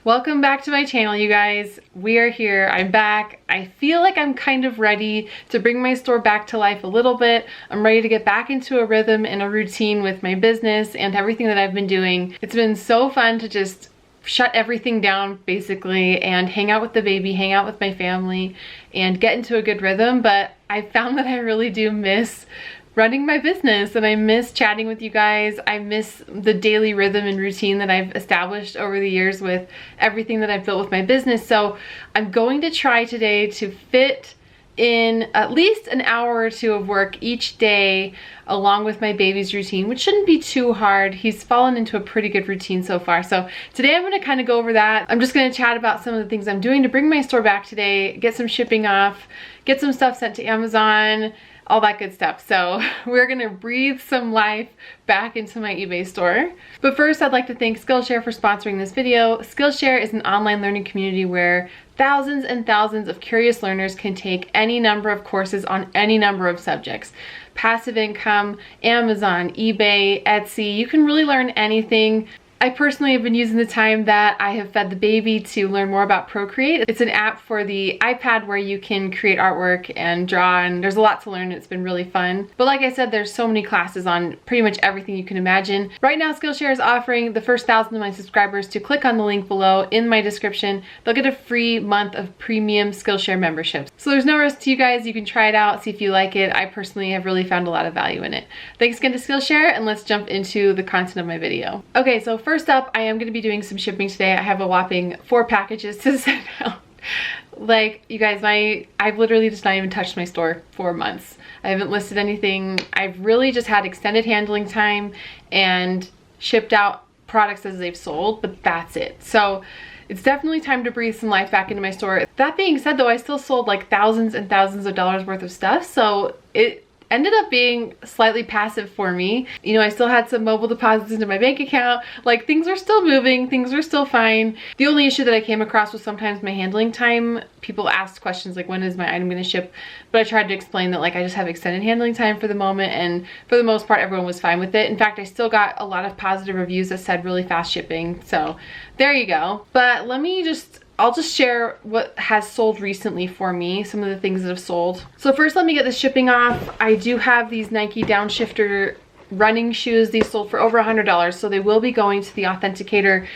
Welcome back to my channel, you guys. We are here. I'm back. I feel like I'm kind of ready to bring my store back to life a little bit. I'm ready to get back into a rhythm and a routine with my business and everything that I've been doing. It's been so fun to just shut everything down basically and hang out with the baby, hang out with my family, and get into a good rhythm. But I found that I really do miss running my business, and I miss chatting with you guys. I miss the daily rhythm and routine that I've established over the years with everything that I've built with my business. So I'm going to try today to fit in at least an hour or two of work each day along with my baby's routine, which shouldn't be too hard. He's fallen into a pretty good routine so far. So today I'm going to kind of go over that. I'm just going to chat about some of the things I'm doing to bring my store back today, get some shipping off, get some stuff sent to Amazon, all that good stuff. So we're gonna breathe some life back into my eBay store. But first, I'd like to thank Skillshare for sponsoring this video. Skillshare is an online learning community where thousands and thousands of curious learners can take any number of courses on any number of subjects. Passive income, Amazon, eBay, Etsy, you can really learn anything. I personally have been using the time that I have fed the baby to learn more about Procreate. It's an app for the iPad where you can create artwork and draw, and there's a lot to learn. It's been really fun. But like I said, there's so many classes on pretty much everything you can imagine. Right now, Skillshare is offering the first 1,000 of my subscribers to click on the link below in my description. They'll get a free month of premium Skillshare memberships. So there's no risk to you guys. You can try it out, see if you like it. I personally have really found a lot of value in it. Thanks again to Skillshare, and let's jump into the content of my video. Okay, so first up, I am going to be doing some shipping today. I have a whopping 4 packages to send out. Like, you guys, I've literally just not even touched my store for months. I haven't listed anything. I've really just had extended handling time and shipped out products as they've sold, but that's it. So it's definitely time to breathe some life back into my store. That being said, though, I still sold like thousands and thousands of dollars worth of stuff, so it ended up being slightly passive for me. You know, I still had some mobile deposits into my bank account. Like, things were still moving, things were still fine. The only issue that I came across was sometimes my handling time. People asked questions like, when is my item gonna ship? But I tried to explain that, like, I just have extended handling time for the moment, and for the most part, everyone was fine with it. In fact, I still got a lot of positive reviews that said really fast shipping. So there you go. But I'll just share what has sold recently for me, some of the things that have sold. So first, let me get the shipping off. I do have these Nike Downshifter running shoes. These sold for over $100, so they will be going to the authenticator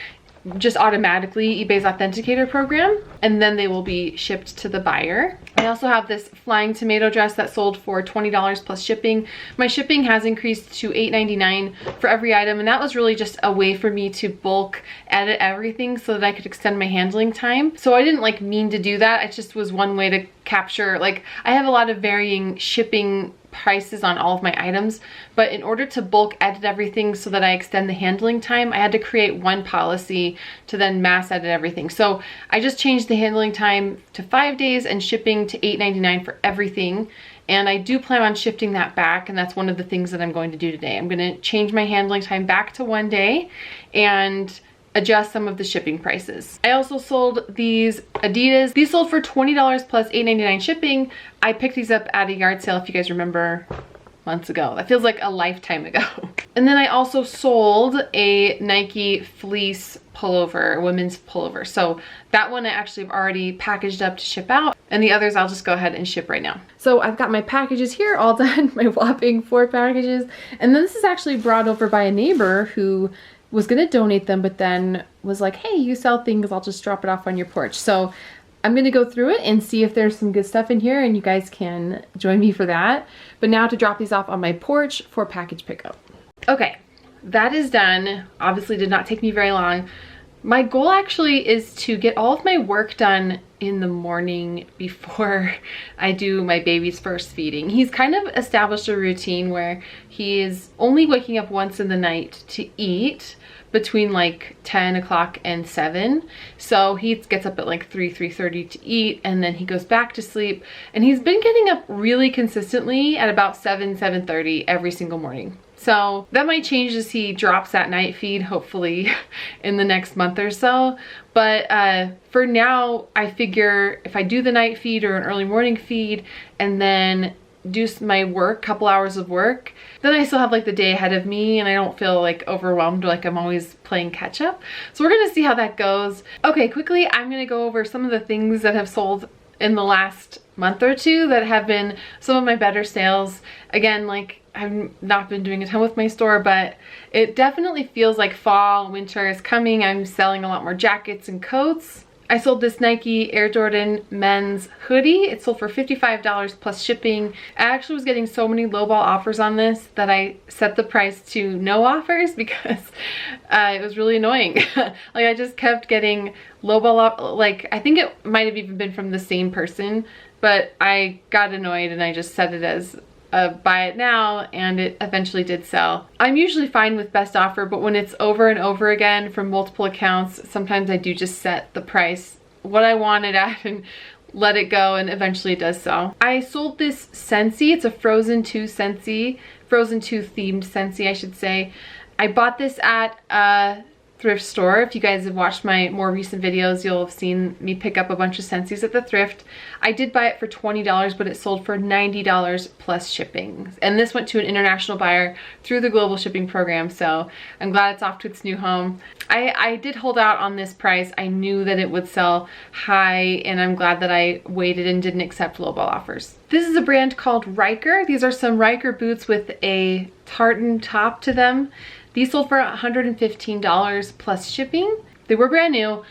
just automatically, eBay's authenticator program, and then they will be shipped to the buyer. I also have this flying tomato dress that sold for $20 plus shipping. My shipping has increased to $8.99 for every item, and that was really just a way for me to bulk edit everything so that I could extend my handling time. So I didn't like mean to do that. It just was one way to capture, like, I have a lot of varying shipping prices on all of my items, but in order to bulk edit everything so that I extend the handling time, I had to create one policy to then mass edit everything. So I just changed the handling time to 5 days and shipping to $8.99 for everything. And I do plan on shifting that back, and that's one of the things that I'm going to do today. I'm going to change my handling time back to 1 day and adjust some of the shipping prices. I also sold these Adidas. These sold for $20 plus $8.99 shipping. I picked these up at a yard sale, if you guys remember, months ago. That feels like a lifetime ago. And then I also sold a Nike fleece pullover, a women's pullover. So that one I actually have already packaged up to ship out, and the others I'll just go ahead and ship right now. So I've got my packages here all done, my whopping 4 packages. And then this is actually brought over by a neighbor who was gonna donate them, but then was like, hey, you sell things, I'll just drop it off on your porch. So I'm gonna go through it and see if there's some good stuff in here, and you guys can join me for that. But now to drop these off on my porch for package pickup. Okay, that is done. Obviously did not take me very long. My goal actually is to get all of my work done in the morning before I do my baby's first feeding. He's kind of established a routine where he is only waking up once in the night to eat between like 10 o'clock and 7. So he gets up at like 3:30 to eat, and then he goes back to sleep. And he's been getting up really consistently at about 7:30 every single morning. So that might change as he drops that night feed, hopefully in the next month or so. But for now, I figure if I do the night feed or an early morning feed, and then do my work, couple hours of work, then I still have like the day ahead of me and I don't feel like overwhelmed, like I'm always playing catch up. So we're gonna see how that goes. Okay, quickly, I'm gonna go over some of the things that have sold in the last month or two that have been some of my better sales. Again, like I've not been doing a ton with my store, but it definitely feels like fall, winter is coming. I'm selling a lot more jackets and coats. I sold this Nike Air Jordan men's hoodie. It sold for $55 plus shipping. I actually was getting so many lowball offers on this that I set the price to no offers because it was really annoying. Like I just kept getting lowball, like I think it might have even been from the same person, but I got annoyed and I just set it as buy it now, and it eventually did sell. I'm usually fine with best offer, but when it's over and over again from multiple accounts, sometimes I do just set the price what I want it at and let it go, and eventually it does sell. I sold this Scentsy. It's a Frozen 2 Scentsy, Frozen 2 themed Scentsy, I should say. I bought this at a thrift store. If you guys have watched my more recent videos, you'll have seen me pick up a bunch of Scentsy's at the thrift. I did buy it for $20, but it sold for $90 plus shipping. And this went to an international buyer through the global shipping program, so I'm glad it's off to its new home. I did hold out on this price. I knew that it would sell high, and I'm glad that I waited and didn't accept lowball offers. This is a brand called Riker. These are some Riker boots with a tartan top to them. These sold for $115 plus shipping. They were brand new.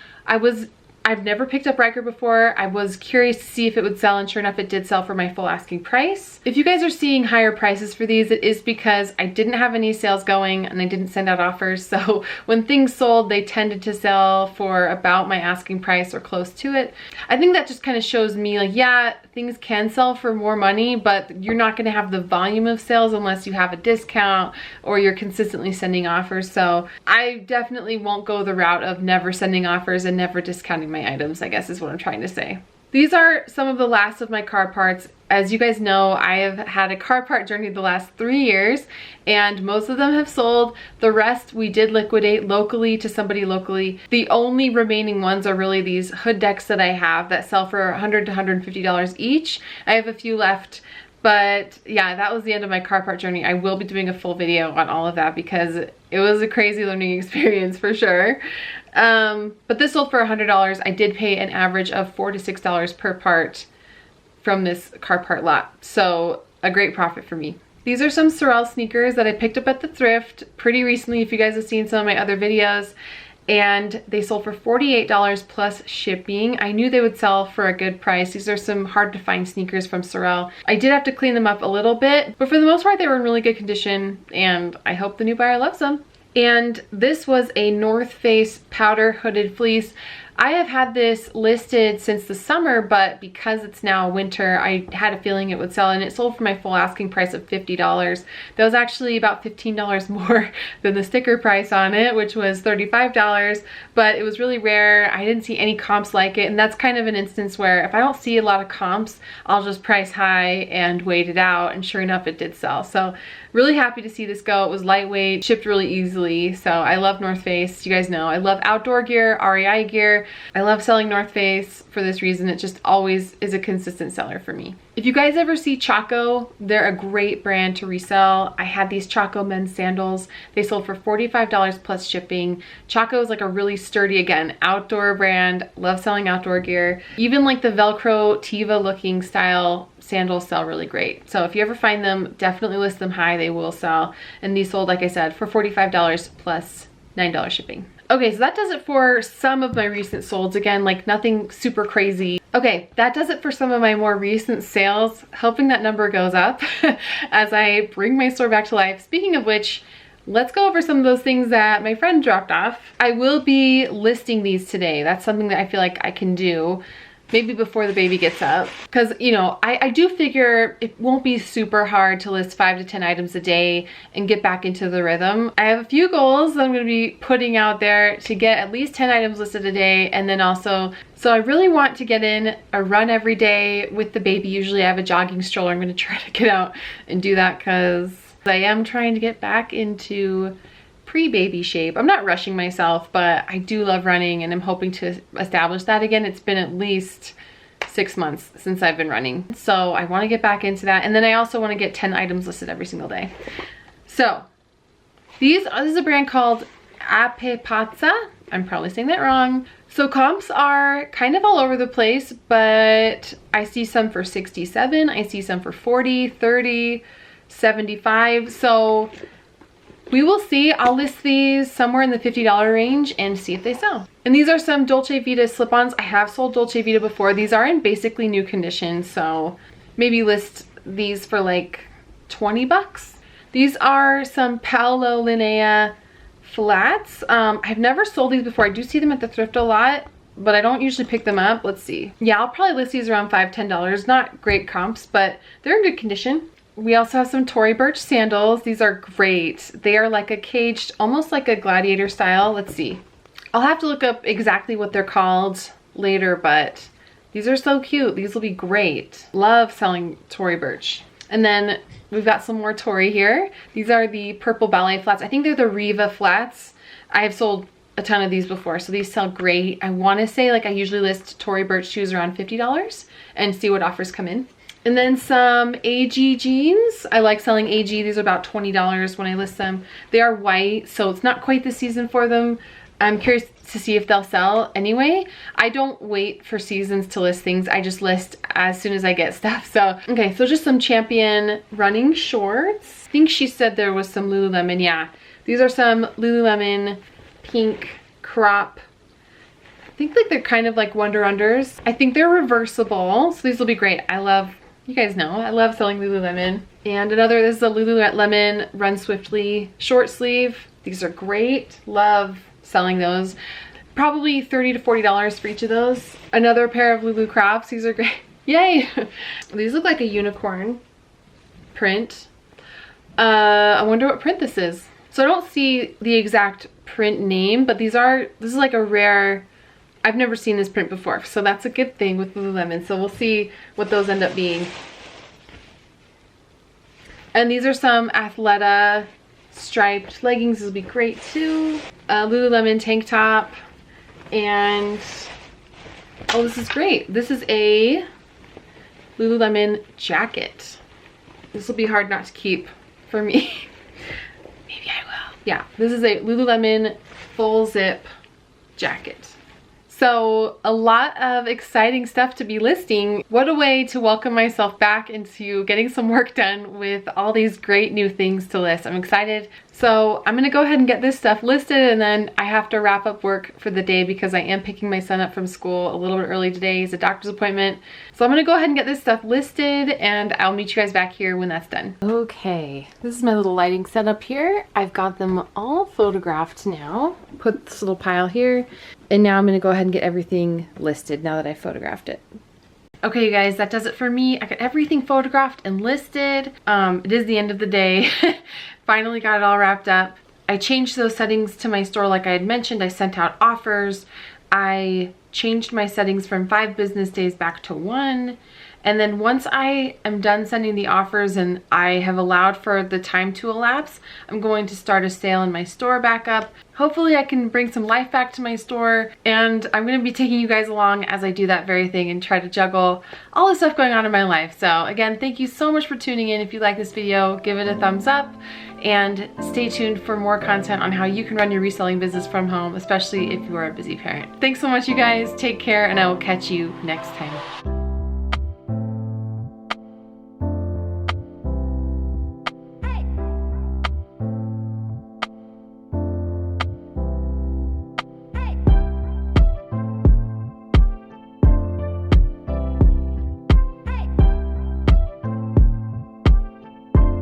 I've never picked up Riker before. I was curious to see if it would sell, and sure enough, it did sell for my full asking price. If you guys are seeing higher prices for these, it is because I didn't have any sales going and I didn't send out offers. So when things sold, they tended to sell for about my asking price or close to it. I think that just kind of shows me like, yeah, things can sell for more money, but you're not going to have the volume of sales unless you have a discount or you're consistently sending offers. So I definitely won't go the route of never sending offers and never discounting my items, I guess is what I'm trying to say. These are some of the last of my car parts. As you guys know, I have had a car part journey the last 3 years, and most of them have sold. The rest we did liquidate locally to somebody locally. The only remaining ones are really these hood decks that I have that sell for $100 to $150 each. I have a few left, but yeah, that was the end of my car part journey. I will be doing a full video on all of that because it was a crazy learning experience for sure. But this sold for $100. I did pay an average of $4 to $6 per part from this car part lot. So a great profit for me. These are some Sorel sneakers that I picked up at the thrift pretty recently, if you guys have seen some of my other videos, and they sold for $48 plus shipping. I knew they would sell for a good price. These are some hard to find sneakers from Sorel. I did have to clean them up a little bit, but for the most part, they were in really good condition, and I hope the new buyer loves them. And this was a North Face powder hooded fleece. I have had this listed since the summer, but because it's now winter, I had a feeling it would sell, and it sold for my full asking price of $50. That was actually about $15 more than the sticker price on it, which was $35, but it was really rare. I didn't see any comps like it, and that's kind of an instance where if I don't see a lot of comps, I'll just price high and wait it out, and sure enough, it did sell. So really happy to see this go. It was lightweight, shipped really easily, so I love North Face. You guys know I love outdoor gear, REI gear. I love selling North Face for this reason. It just always is a consistent seller for me. If you guys ever see Chaco, they're a great brand to resell. I had these Chaco men's sandals. They sold for $45 plus shipping. Chaco is like a really sturdy, again, outdoor brand. Love selling outdoor gear. Even like the Velcro Tiva looking style sandals sell really great. So if you ever find them, definitely list them high. They will sell. And these sold, like I said, for $45 plus $9 shipping. Okay, so that does it for some of my recent solds. Again, like nothing super crazy. Okay, that does it for some of my more recent sales. Hoping that number goes up as I bring my store back to life. Speaking of which, let's go over some of those things that my friend dropped off. I will be listing these today. That's something that I feel like I can do. Maybe before the baby gets up, because you know I do figure it won't be super hard to list 5 to 10 items a day and get back into the rhythm. I have a few goals that I'm going to be putting out there to get at least 10 items listed a day, and then also, so I really want to get in a run every day with the baby. Usually I have a jogging stroller. I'm going to try to get out and do that because I am trying to get back into pre-baby shape. I'm not rushing myself, but I do love running and I'm hoping to establish that again. It's been at least 6 months since I've been running. So I want to get back into that. And then I also want to get 10 items listed every single day. So this is a brand called Apepazza. I'm probably saying that wrong. So comps are kind of all over the place, but I see some for 67, I see some for 40, 30, 75. So we will see. I'll list these somewhere in the $50 range and see if they sell. And these are some Dolce Vita slip-ons. I have sold Dolce Vita before. These are in basically new condition, so maybe list these for like 20 bucks. These are some Paolo Linea flats. I've never sold these before. I do see them at the thrift a lot, but I don't usually pick them up. Let's see. Yeah, I'll probably list these around $5, $10. Not great comps, but they're in good condition. We also have some Tory Burch sandals. These are great. They are like a caged, almost like a gladiator style. Let's see. I'll have to look up exactly what they're called later, but these are so cute. These will be great. Love selling Tory Burch. And then we've got some more Tory here. These are the purple ballet flats. I think they're the Riva flats. I have sold a ton of these before, so these sell great. I want to say like I usually list Tory Burch shoes around $50 and see what offers come in. And then some AG jeans. I like selling AG. These are about $20 when I list them. They are white, so it's not quite the season for them. I'm curious to see if they'll sell anyway. I don't wait for seasons to list things. I just list as soon as I get stuff. So, okay, so just some Champion running shorts. I think she said there was some Lululemon. Yeah, these are some Lululemon pink crop. I think like they're kind of like Wonder Unders. I think they're reversible, so these will be great. I love, you guys know, I love selling Lululemon. And another, this is a Lululemon Run Swiftly short sleeve. These are great. Love selling those. Probably $30 to $40 for each of those. Another pair of Lulu Crops. These are great. Yay! These look like a unicorn print. I wonder what print this is. So I don't see the exact print name, but this is like a rare, I've never seen this print before, so that's a good thing with Lululemon. So we'll see what those end up being. And these are some Athleta striped leggings. This will be great too. Lululemon tank top. And oh, this is great. This is a Lululemon jacket. This will be hard not to keep for me. Maybe I will. Yeah, this is a Lululemon full zip jacket. So a lot of exciting stuff to be listing. What a way to welcome myself back into getting some work done with all these great new things to list. I'm excited. So I'm gonna go ahead and get this stuff listed, and then I have to wrap up work for the day because I am picking my son up from school a little bit early today. He's a doctor's appointment. So I'm gonna go ahead and get this stuff listed, and I'll meet you guys back here when that's done. Okay, this is my little lighting setup here. I've got them all photographed now. Put this little pile here. And now I'm gonna go ahead and get everything listed now that I photographed it. Okay, you guys, that does it for me. I got everything photographed and listed. It is the end of the day. Finally got it all wrapped up. I changed those settings to my store like I had mentioned. I sent out offers. I changed my settings from 5 business days back to 1. And then once I am done sending the offers and I have allowed for the time to elapse, I'm going to start a sale in my store back up. Hopefully I can bring some life back to my store, and I'm going to be taking you guys along as I do that very thing and try to juggle all the stuff going on in my life. So again, thank you so much for tuning in. If you like this video, give it a thumbs up and stay tuned for more content on how you can run your reselling business from home, especially if you are a busy parent. Thanks so much, you guys. Take care, and I will catch you next time.